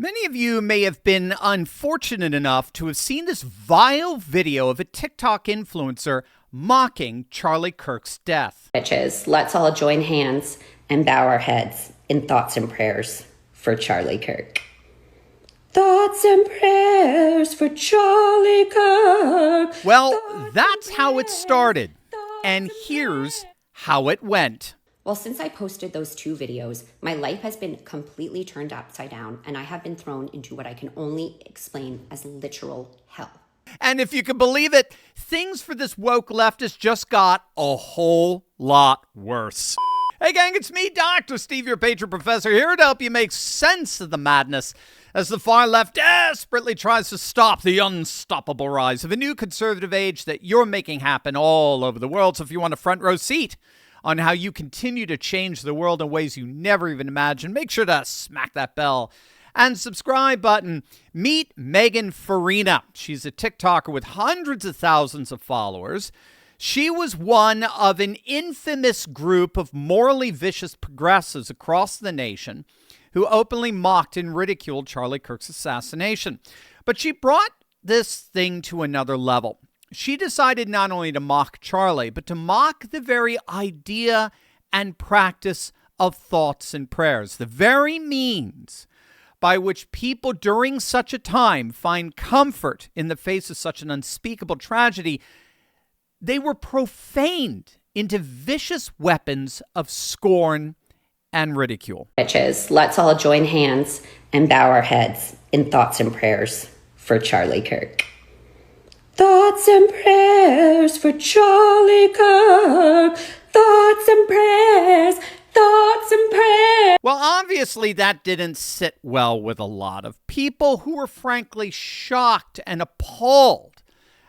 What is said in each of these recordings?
Many of you may have been unfortunate enough to have seen this vile video of a TikTok influencer mocking Charlie Kirk's death. Bitches, let's all join hands and bow our heads in thoughts and prayers for Charlie Kirk. Thoughts and prayers for Charlie Kirk. Well, that's how it started. And here's how it went. Well, since I posted those two videos, my life has been completely turned upside down, and I have been thrown into what I can only explain as literal hell. And if you can believe it, things for this woke leftist just got a whole lot worse. Hey gang, it's me, Dr. Steve, your patron professor, here to help you make sense of the madness as the far left desperately tries to stop the unstoppable rise of a new conservative age that you're making happen all over the world. So if you want a front row seat on how you continue to change the world in ways you never even imagined, make sure to smack that bell and subscribe button. Meet Megan Farina. She's a TikToker with hundreds of thousands of followers. She was one of an infamous group of morally vicious progressives across the nation who openly mocked and ridiculed Charlie Kirk's assassination. But she brought this thing to another level. She decided not only to mock Charlie, but to mock the very idea and practice of thoughts and prayers, the very means by which people during such a time find comfort in the face of such an unspeakable tragedy. They were profaned into vicious weapons of scorn and ridicule. Bitches, let's all join hands and bow our heads in thoughts and prayers for Charlie Kirk. Thoughts and prayers for Charlie Kirk. Thoughts and prayers. Thoughts and prayers. Well, obviously that didn't sit well with a lot of people who were frankly shocked and appalled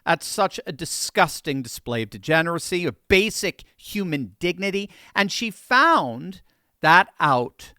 at such a disgusting display of degeneracy, of basic human dignity, and she found that out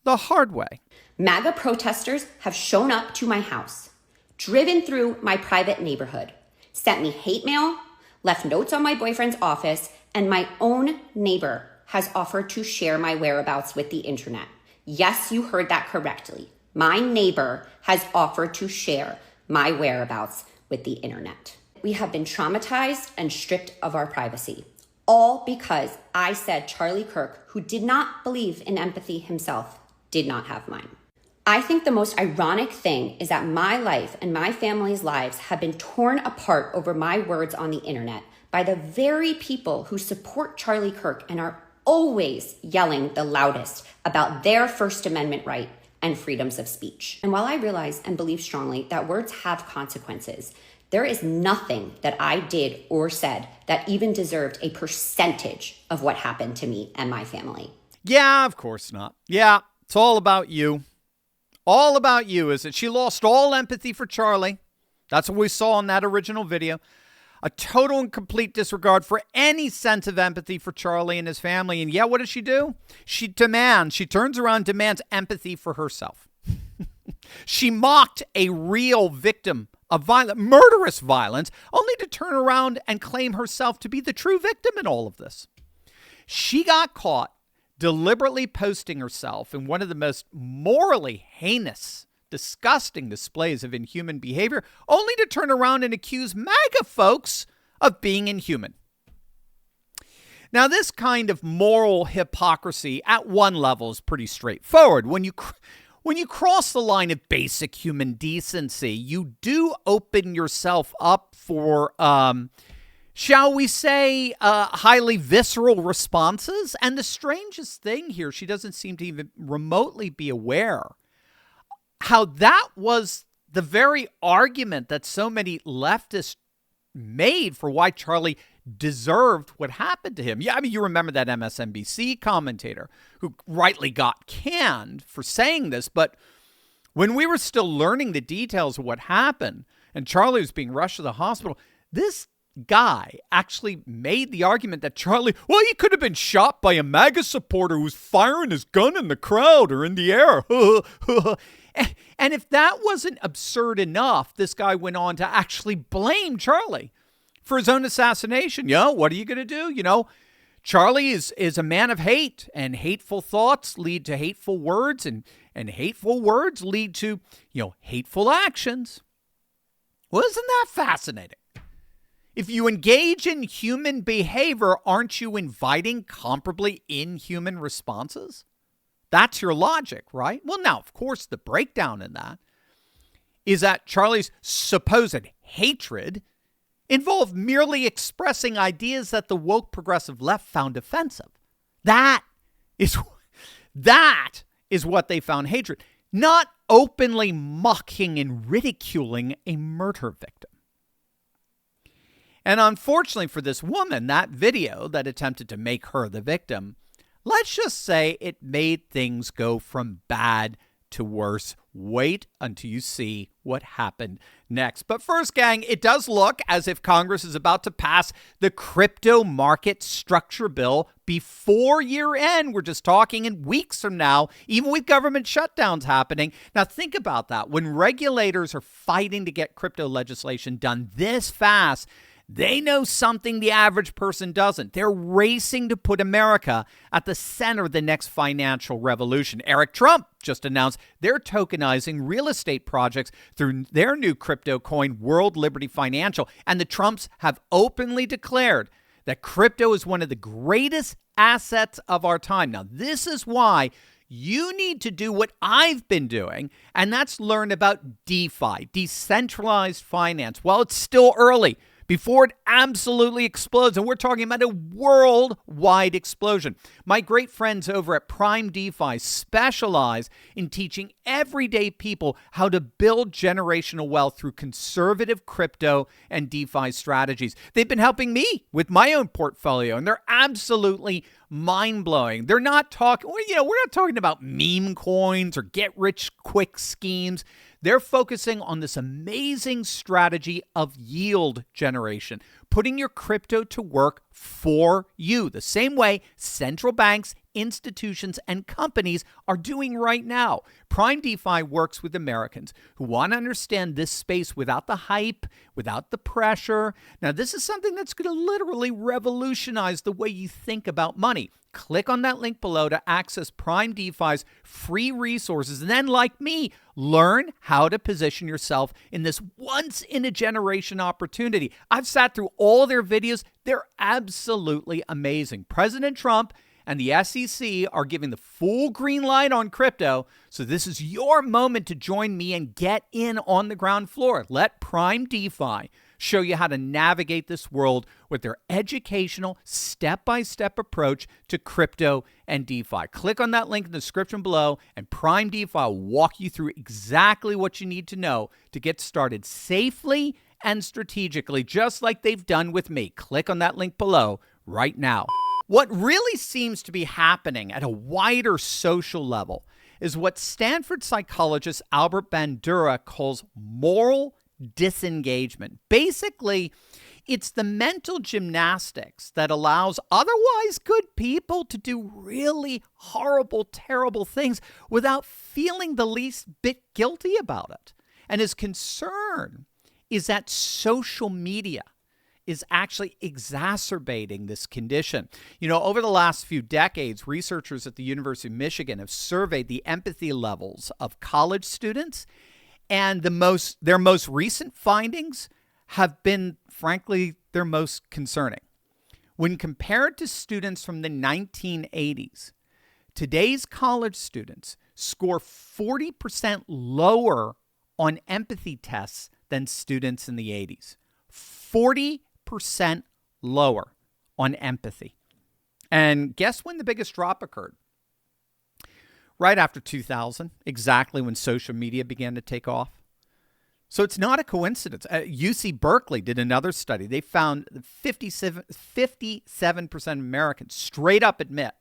the hard way. MAGA protesters have shown up to my house, driven through my private neighborhood, sent me hate mail, left notes on my boyfriend's office, and my own neighbor has offered to share my whereabouts with the internet. Yes, you heard that correctly. My neighbor has offered to share my whereabouts with the internet. We have been traumatized and stripped of our privacy, all because I said Charlie Kirk, who did not believe in empathy himself, did not have mine. I think the most ironic thing is that my life and my family's lives have been torn apart over my words on the internet by the very people who support Charlie Kirk and are always yelling the loudest about their First Amendment right and freedoms of speech. And while I realize and believe strongly that words have consequences, there is nothing that I did or said that even deserved a percentage of what happened to me and my family. Yeah, of course not. Yeah, it's all about you. All about you, is it? She lost all empathy for Charlie. That's what we saw in that original video. A total and complete disregard for any sense of empathy for Charlie and his family. And yeah, what does she do? She turns around and demands empathy for herself. She mocked a real victim of murderous violence, only to turn around and claim herself to be the true victim in all of this. She got caught deliberately posting herself in one of the most morally heinous, disgusting displays of inhuman behavior, only to turn around and accuse MAGA folks of being inhuman. Now, this kind of moral hypocrisy at one level is pretty straightforward. When you cross the line of basic human decency, you do open yourself up for, shall we say, highly visceral responses. And the strangest thing here, she doesn't seem to even remotely be aware how that was the very argument that so many leftists made for why Charlie deserved what happened to him. Yeah, I mean, you remember that MSNBC commentator who rightly got canned for saying this, but when we were still learning the details of what happened and Charlie was being rushed to the hospital, this guy actually made the argument that Charlie, well, he could have been shot by a MAGA supporter who was firing his gun in the crowd or in the air. And if that wasn't absurd enough, this guy went on to actually blame Charlie for his own assassination. What are you going to do? Charlie is a man of hate, and hateful thoughts lead to hateful words, and And hateful words lead to, hateful actions. Well, isn't that fascinating? If you engage in human behavior, aren't you inviting comparably inhuman responses? That's your logic, right? Well, now, of course, the breakdown in that is that Charlie's supposed hatred involved merely expressing ideas that the woke progressive left found offensive. That is what they found hatred, not openly mocking and ridiculing a murder victim. And unfortunately for this woman, that video that attempted to make her the victim, let's just say it made things go from bad to worse. Wait until you see what happened next. But first, gang, it does look as if Congress is about to pass the crypto market structure bill before year end. We're just talking in weeks from now, even with government shutdowns happening. Now, think about that. When regulators are fighting to get crypto legislation done this fast, they know something the average person doesn't. They're racing to put America at the center of the next financial revolution. Eric Trump just announced they're tokenizing real estate projects through their new crypto coin, World Liberty Financial. And the Trumps have openly declared that crypto is one of the greatest assets of our time. Now, this is why you need to do what I've been doing, and that's learn about DeFi, decentralized finance. Well, it's still early, before it absolutely explodes. And we're talking about a worldwide explosion. My great friends over at Prime DeFi specialize in teaching everyday people how to build generational wealth through conservative crypto and DeFi strategies. They've been helping me with my own portfolio, and they're absolutely mind-blowing. They're not talking, we're not talking about meme coins or get-rich-quick schemes. They're focusing on this amazing strategy of yield generation, putting your crypto to work for you, the same way central banks, institutions, and companies are doing right now. Prime DeFi works with Americans who want to understand this space without the hype, without the pressure. Now, this is something that's going to literally revolutionize the way you think about money. Click on that link below to access Prime DeFi's free resources, and then, like me, learn how to position yourself in this once-in-a-generation opportunity. I've sat through all their videos. They're absolutely amazing. President Trump and the SEC are giving the full green light on crypto, so this is your moment to join me and get in on the ground floor. Let Prime DeFi show you how to navigate this world with their educational step-by-step approach to crypto and DeFi. Click on that link in the description below, and Prime DeFi will walk you through exactly what you need to know to get started safely and strategically, just like they've done with me. Click on that link below right now. What really seems to be happening at a wider social level is what Stanford psychologist Albert Bandura calls moral disengagement. Basically, it's the mental gymnastics that allows otherwise good people to do really horrible, terrible things without feeling the least bit guilty about it. And his concern is that social media is actually exacerbating this condition. Over the last few decades, researchers at the University of Michigan have surveyed the empathy levels of college students, and their most recent findings have been, frankly, their most concerning. When compared to students from the 1980s, today's college students score 40% lower on empathy tests than students in the 80s. 40% lower on empathy. And guess when the biggest drop occurred? Right after 2000, exactly when social media began to take off. So it's not a coincidence. UC Berkeley did another study. They found 57% of Americans straight up admit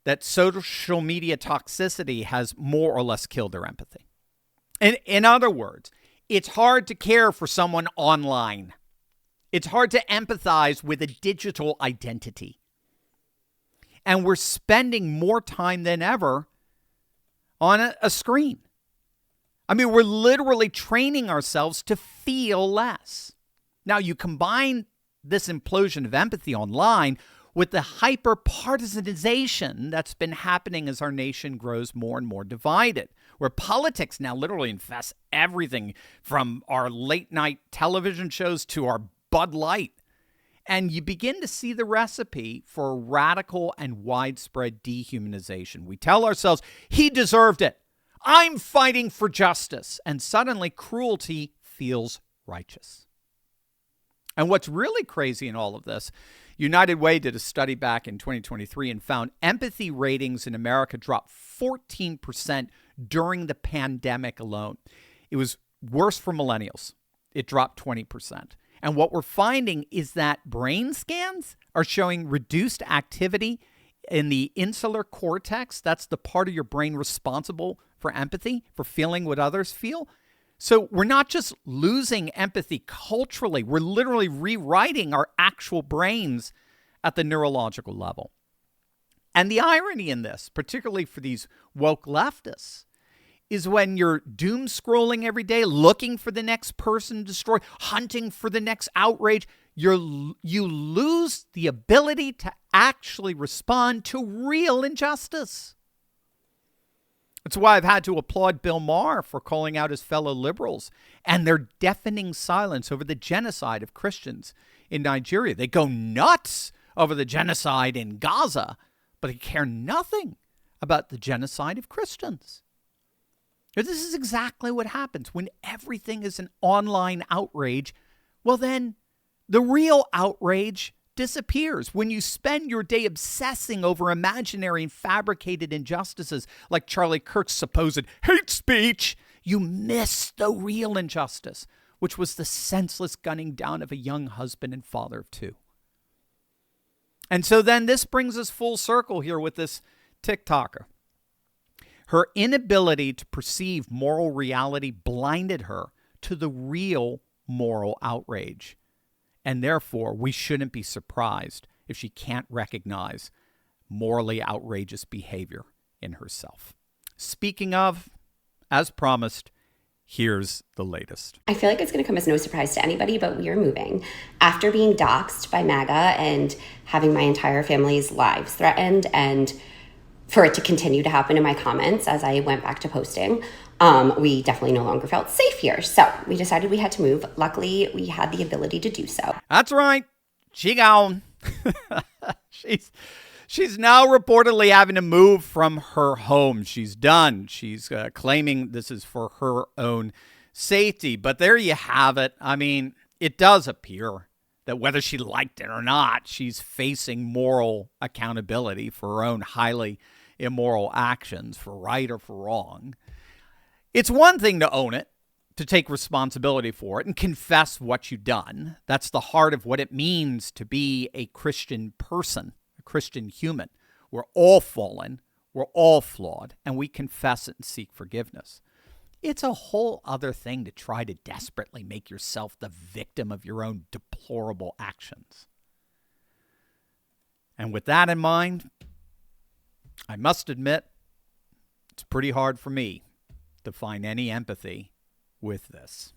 that social media toxicity has more or less killed their empathy. In other words, it's hard to care for someone online. It's hard to empathize with a digital identity. And we're spending more time than ever on a screen. I mean, we're literally training ourselves to feel less. Now, you combine this implosion of empathy online with the hyper-partisanization that's been happening as our nation grows more and more divided, where politics now literally infests everything from our late-night television shows to our Bud Light. And you begin to see the recipe for radical and widespread dehumanization. We tell ourselves, he deserved it. I'm fighting for justice. And suddenly cruelty feels righteous. And what's really crazy in all of this, United Way did a study back in 2023 and found empathy ratings in America dropped 14% during the pandemic alone. It was worse for millennials. It dropped 20%. And what we're finding is that brain scans are showing reduced activity in the insular cortex. That's the part of your brain responsible for empathy, for feeling what others feel. So we're not just losing empathy culturally. We're literally rewriting our actual brains at the neurological level. And the irony in this, particularly for these woke leftists, is when you're doom scrolling every day, looking for the next person to destroy, hunting for the next outrage, you lose the ability to actually respond to real injustice. That's why I've had to applaud Bill Maher for calling out his fellow liberals and their deafening silence over the genocide of Christians in Nigeria. They go nuts over the genocide in Gaza, but they care nothing about the genocide of Christians. This is exactly what happens when everything is an online outrage. Well, then the real outrage disappears. When you spend your day obsessing over imaginary and fabricated injustices like Charlie Kirk's supposed hate speech, you miss the real injustice, which was the senseless gunning down of a young husband and father of two. And so then this brings us full circle here with this TikToker. Her inability to perceive moral reality blinded her to the real moral outrage. And therefore, we shouldn't be surprised if she can't recognize morally outrageous behavior in herself. Speaking of, as promised, here's the latest. I feel like it's going to come as no surprise to anybody, but we are moving. After being doxxed by MAGA and having my entire family's lives threatened, and for it to continue to happen in my comments as I went back to posting, we definitely no longer felt safe here. So we decided we had to move. Luckily, we had the ability to do so. That's right. She gone. She's now reportedly having to move from her home. She's done. She's claiming this is for her own safety. But there you have it. I mean, it does appear that whether she liked it or not, she's facing moral accountability for her own highly immoral actions, for right or for wrong. It's one thing to own it, to take responsibility for it and confess what you've done. That's the heart of what it means to be a Christian person, a Christian human. We're all fallen, we're all flawed, and we confess it and seek forgiveness. It's a whole other thing to try to desperately make yourself the victim of your own deplorable actions. And with that in mind, I must admit, it's pretty hard for me to find any empathy with this.